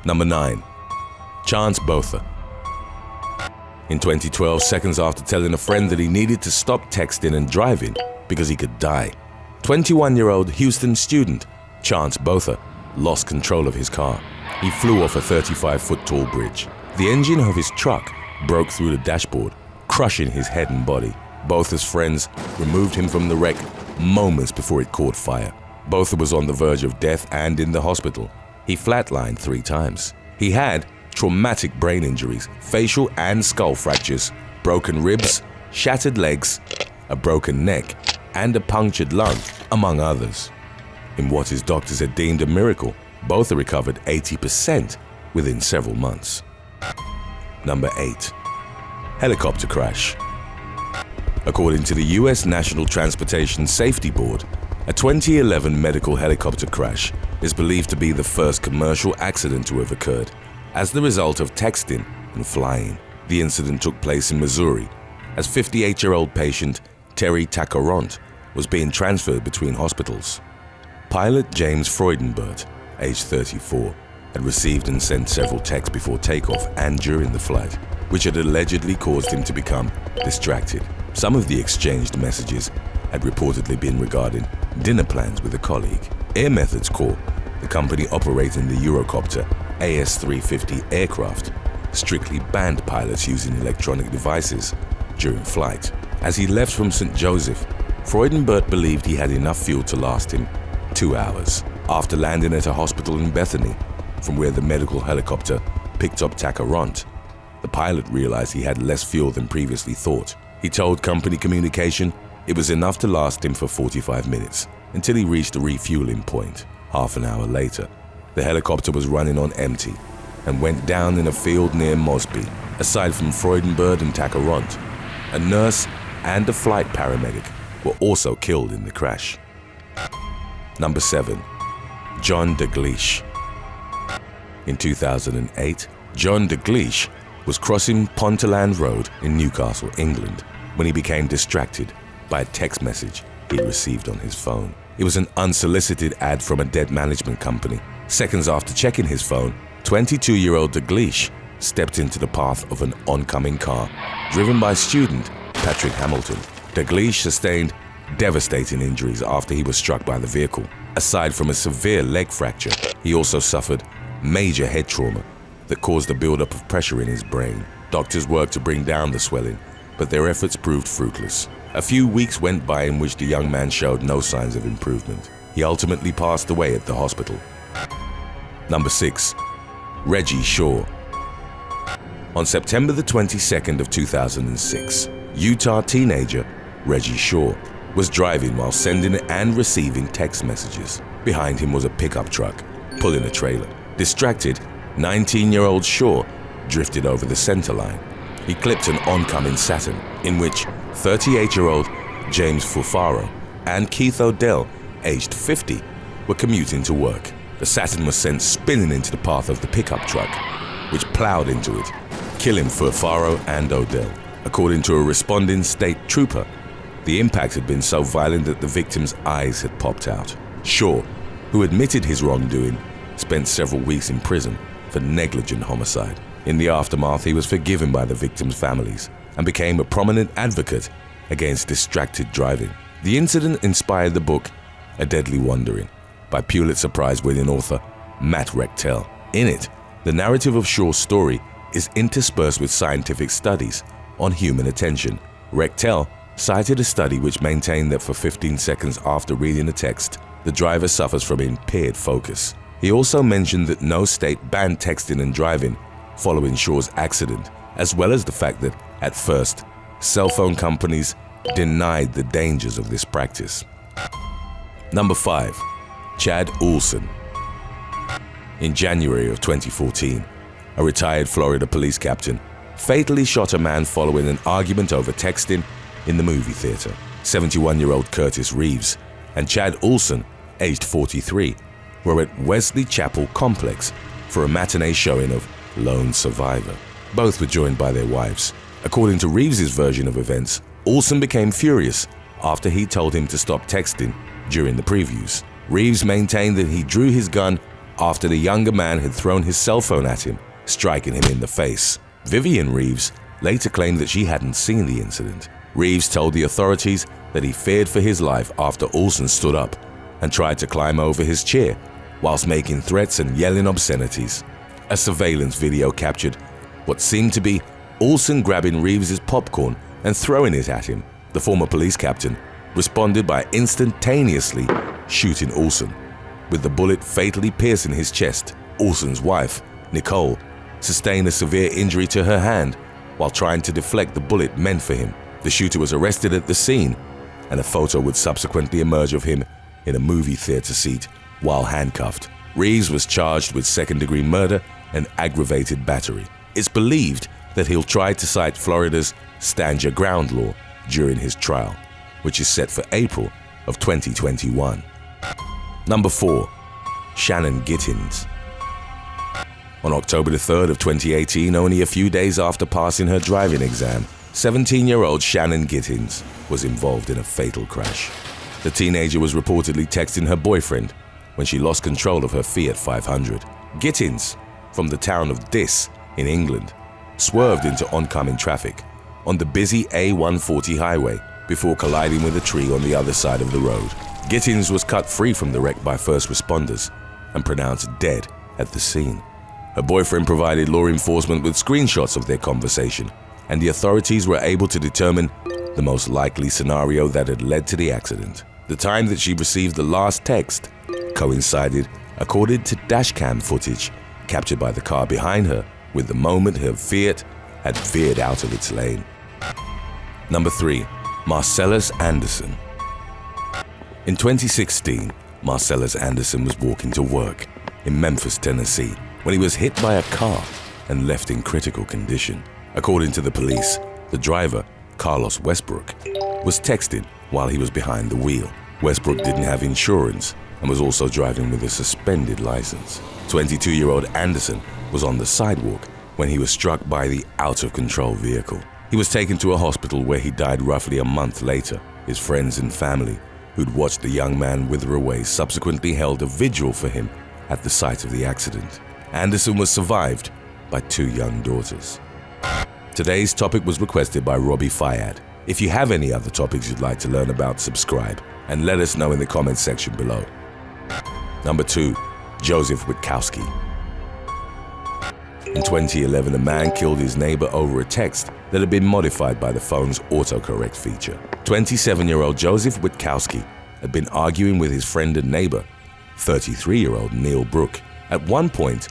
Number 9. Chance Botha. In 2012, seconds after telling a friend that he needed to stop texting and driving because he could die, 21-year-old Houston student Chance Botha lost control of his car. He flew off a 35-foot tall bridge. The engine of his truck broke through the dashboard, crushing his head and body. Botha's friends removed him from the wreck moments before it caught fire. Botha was on the verge of death and in the hospital. He flatlined 3 times. He had traumatic brain injuries, facial and skull fractures, broken ribs, shattered legs, a broken neck, and a punctured lung, among others. In what his doctors had deemed a miracle, Botha recovered 80% within several months. Number 8. Helicopter crash. According to the U.S. National Transportation Safety Board, a 2011 medical helicopter crash is believed to be the first commercial accident to have occurred as the result of texting and flying. The incident took place in Missouri as 58-year-old patient Terry Tacaront was being transferred between hospitals. Pilot James Freudenberg, age 34, had received and sent several texts before takeoff and during the flight, which had allegedly caused him to become distracted. Some of the exchanged messages had reportedly been regarding dinner plans with a colleague. Air Methods Corp, the company operating the Eurocopter AS-350 aircraft, strictly banned pilots using electronic devices during flight. As he left from St. Joseph, Freudenberg believed he had enough fuel to last him 2 hours. After landing at a hospital in Bethany, from where the medical helicopter picked up Tacaront, the pilot realized he had less fuel than previously thought. He told company communication it was enough to last him for 45 minutes until he reached a refueling point. Half an hour later, the helicopter was running on empty and went down in a field near Mosby. Aside from Freudenberg and Tacaront, a nurse and a flight paramedic were also killed in the crash. Number 7. John Deglish. In 2008, John Deglish was crossing Ponteland Road in Newcastle, England, when he became distracted by a text message he received on his phone. It was an unsolicited ad from a debt management company. Seconds after checking his phone, 22-year-old Deglish stepped into the path of an oncoming car, driven by student Patrick Hamilton. Deglish sustained devastating injuries after he was struck by the vehicle. Aside from a severe leg fracture, he also suffered major head trauma that caused a buildup of pressure in his brain. Doctors worked to bring down the swelling, but their efforts proved fruitless. A few weeks went by in which the young man showed no signs of improvement. He ultimately passed away at the hospital. Number 6. Reggie Shaw. On September the 22nd of 2006, Utah teenager Reggie Shaw was driving while sending and receiving text messages. Behind him was a pickup truck pulling a trailer. Distracted, 19-year-old Shaw drifted over the center line. He clipped an oncoming Saturn, in which 38-year-old James Fufaro and Keith Odell, aged 50, were commuting to work. The Saturn was sent spinning into the path of the pickup truck, which plowed into it, killing Fufaro and Odell. According to a responding state trooper, the impact had been so violent that the victim's eyes had popped out. Shaw, who admitted his wrongdoing, spent several weeks in prison for negligent homicide. In the aftermath, he was forgiven by the victims' families and became a prominent advocate against distracted driving. The incident inspired the book A Deadly Wandering by Pulitzer Prize-winning author Matt Rechtel. In it, the narrative of Shaw's story is interspersed with scientific studies on human attention. Rechtel cited a study which maintained that for 15 seconds after reading a text, the driver suffers from impaired focus. He also mentioned that no state banned texting and driving following Shaw's accident, as well as the fact that, at first, cell phone companies denied the dangers of this practice. Number 5. Chad Olson. In January of 2014, a retired Florida police captain fatally shot a man following an argument over texting in the movie theater. 71-year-old Curtis Reeves and Chad Olson, aged 43, were at Wesley Chapel Complex for a matinee showing of Lone Survivor. Both were joined by their wives. According to Reeves' version of events, Olson became furious after he told him to stop texting during the previews. Reeves maintained that he drew his gun after the younger man had thrown his cell phone at him, striking him in the face. Vivian Reeves later claimed that she hadn't seen the incident. Reeves told the authorities that he feared for his life after Olson stood up and tried to climb over his chair whilst making threats and yelling obscenities. A surveillance video captured what seemed to be Olson grabbing Reeves' popcorn and throwing it at him. The former police captain responded by instantaneously shooting Olson, with the bullet fatally piercing his chest. Olson's wife, Nicole, sustained a severe injury to her hand while trying to deflect the bullet meant for him. The shooter was arrested at the scene, and a photo would subsequently emerge of him in a movie theater seat while handcuffed. Reeves was charged with second-degree murder and aggravated battery. It's believed that he'll try to cite Florida's Stand Your Ground law during his trial, which is set for April of 2021. Number 4. Shannon Gittens. On October the 3rd of 2018, only a few days after passing her driving exam, 17-year-old Shannon Gittens was involved in a fatal crash. The teenager was reportedly texting her boyfriend when she lost control of her Fiat 500. Gittens, from the town of Diss in England, swerved into oncoming traffic on the busy A140 highway before colliding with a tree on the other side of the road. Gittens was cut free from the wreck by first responders and pronounced dead at the scene. Her boyfriend provided law enforcement with screenshots of their conversation, and the authorities were able to determine the most likely scenario that had led to the accident. The time that she received the last text coincided, according to dashcam footage captured by the car behind her, with the moment her Fiat had veered out of its lane. Number 3. Marcellus Anderson. In 2016, Marcellus Anderson was walking to work in Memphis, Tennessee, when he was hit by a car and left in critical condition. According to the police, the driver, Carlos Westbrook, was texting while he was behind the wheel. Westbrook didn't have insurance and was also driving with a suspended license. 22-year-old Anderson was on the sidewalk when he was struck by the out-of-control vehicle. He was taken to a hospital where he died roughly a month later. His friends and family, who'd watched the young man wither away, subsequently held a vigil for him at the site of the accident. Anderson was survived by 2 young daughters. Today's topic was requested by Robbie Fayad. If you have any other topics you'd like to learn about, subscribe and let us know in the comments section below. Number 2. Joseph Witkowski. In 2011, a man killed his neighbor over a text that had been modified by the phone's autocorrect feature. 27-year-old Joseph Witkowski had been arguing with his friend and neighbor, 33-year-old Neil Brook. At one point,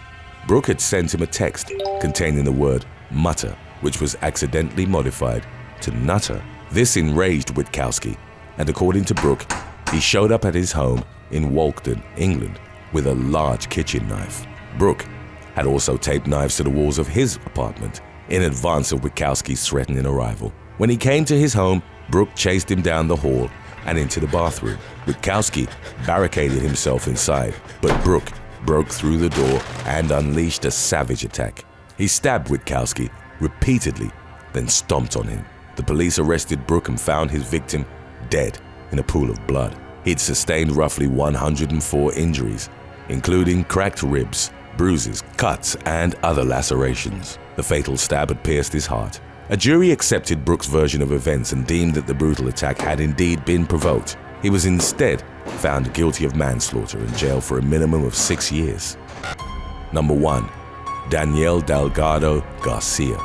Brook had sent him a text containing the word mutter, which was accidentally modified to nutter. This enraged Witkowski, and according to Brook, he showed up at his home in Walkden, England, with a large kitchen knife. Brook had also taped knives to the walls of his apartment in advance of Witkowski's threatening arrival. When he came to his home, Brook chased him down the hall and into the bathroom. Witkowski barricaded himself inside, but Brook broke through the door and unleashed a savage attack. He stabbed Witkowski repeatedly, then stomped on him. The police arrested Brook and found his victim dead in a pool of blood. He'd sustained roughly 104 injuries, including cracked ribs, bruises, cuts, and other lacerations. The fatal stab had pierced his heart. A jury accepted Brook's version of events and deemed that the brutal attack had indeed been provoked. He was instead found guilty of manslaughter and jailed for a minimum of 6 years. Number 1. Danielle Delgado Garcia.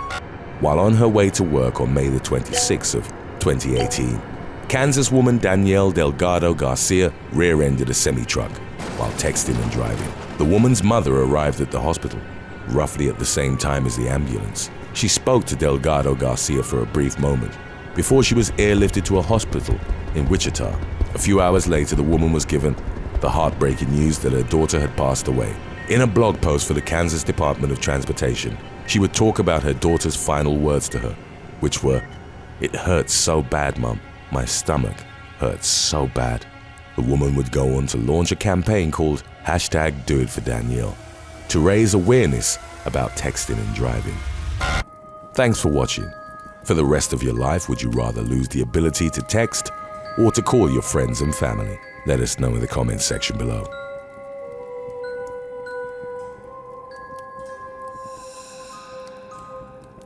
While on her way to work on May the 26th of 2018, Kansas woman Danielle Delgado Garcia rear-ended a semi-truck while texting and driving. The woman's mother arrived at the hospital roughly at the same time as the ambulance. She spoke to Delgado Garcia for a brief moment before she was airlifted to a hospital in Wichita. A few hours later, the woman was given the heartbreaking news that her daughter had passed away. In a blog post for the Kansas Department of Transportation, she would talk about her daughter's final words to her, which were, "It hurts so bad, Mom. My stomach hurts so bad." The woman would go on to launch a campaign called #DoItForDanielle to raise awareness about texting and driving. Thanks for watching. For the rest of your life, would you rather lose the ability to text or to call your friends and family? Let us know in the comments section below.